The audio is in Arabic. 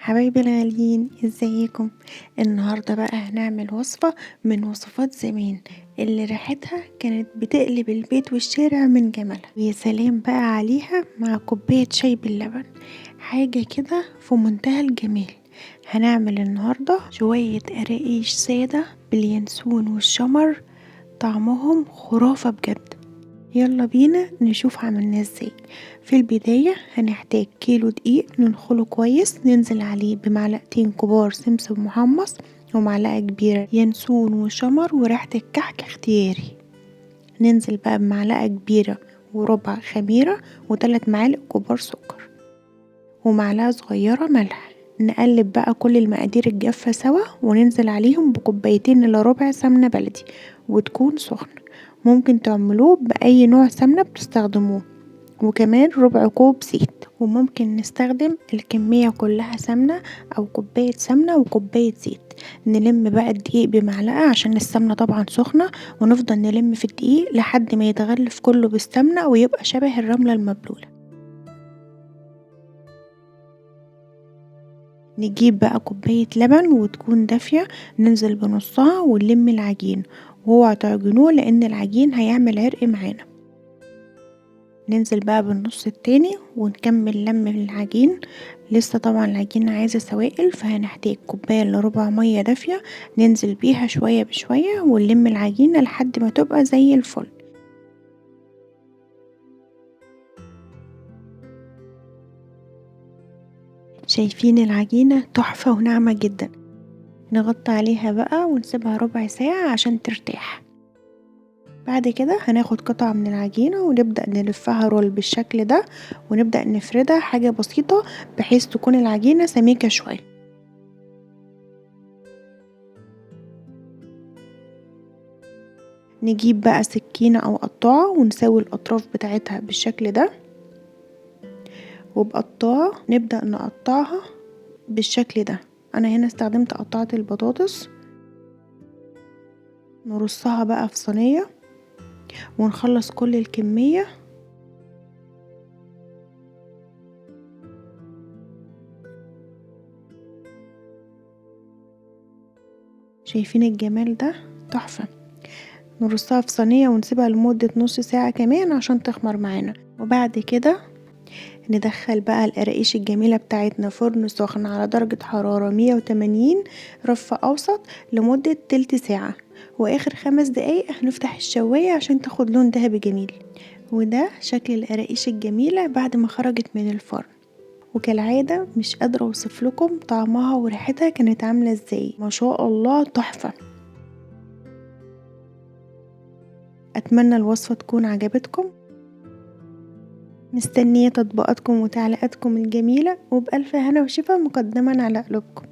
حبايبي الغاليين، ازيكم؟ النهارده بقى هنعمل وصفة من وصفات زمان اللي ريحتها كانت بتقلب البيت والشارع من جمالها. ويا سلام بقى عليها مع كوباية شاي باللبن، حاجة كده في منتهى الجمال. هنعمل النهارده شوية قراقيش سادة باليانسون والشمر، طعمهم خرافة بجد. يلا بينا نشوف عملناه ازاي. في البداية هنحتاج كيلو دقيق ننخله كويس، ننزل عليه بمعلقتين كبار سمسم محمص ومعلقة كبيرة ينسون وشمر وريحة الكحك اختياري. ننزل بقى بمعلقة كبيرة وربع خميرة و3 معالق كبار سكر ومعلقة صغيرة ملح. نقلب بقى كل المقادير الجافة سوا وننزل عليهم بكوبايتين الا ربع سمنة بلدي وتكون سخنة. ممكن تعملوه بأي نوع سمنة بتستخدموه، وكمان ربع كوب زيت. وممكن نستخدم الكمية كلها سمنة أو كوباية سمنة وكوباية زيت. نلم بقى الدقيق بمعلقة عشان السمنة طبعا سخنة، ونفضل نلم في الدقيق لحد ما يتغلف كله بالسمنة ويبقى شبه الرملة المبلولة. نجيب بقى كوباية لبن وتكون دافية، ننزل بنصها ونلم العجين، واوعوا تعجنوه لأن العجين هيعمل عرق معانا. ننزل بقى بالنص التاني ونكمل لم العجين. لسه طبعا العجينة عايزة سوائل، فهنحتاج كوباية الا ربع مية دافية ننزل بيها شوية بشوية ونلم العجينة لحد ما تبقى زي الفل. شايفين العجينة تحفة وناعمة جدا. نغطي عليها بقى ونسيبها ربع ساعة عشان ترتاح. بعد كده هناخد قطعة من العجينة ونبدأ نلفها رول بالشكل ده، ونبدأ نفردها حاجة بسيطة بحيث تكون العجينة سميكة شوية. نجيب بقى سكينة او قطاعة ونسوي الاطراف بتاعتها بالشكل ده، وبقطاعة نبدأ نقطعها بالشكل ده. انا هنا استخدمت قطعة البطاطس. نرصها بقى في صينية ونخلص كل الكمية. شايفين الجمال ده؟ تحفة. نرصها في صينية ونسيبها لمدة نص ساعة كمان عشان تخمر معانا. وبعد كده ندخل بقى القراقيش الجميلة بتاعتنا فرن سخن على درجة حرارة 180 رف اوسط لمدة تلت ساعة، واخر 5 دقايق هنفتح الشواية عشان تاخد لون ذهبي جميل. وده شكل القراقيش الجميلة بعد ما خرجت من الفرن. وكالعادة مش قادرة اوصف لكم طعمها وريحتها كانت عاملة ازاي، ما شاء الله تحفة. اتمنى الوصفة تكون عجبتكم. مستنية تطبيقاتكم وتعليقاتكم الجميلة، وبألف هنا وشفا مقدما على قلوبكم.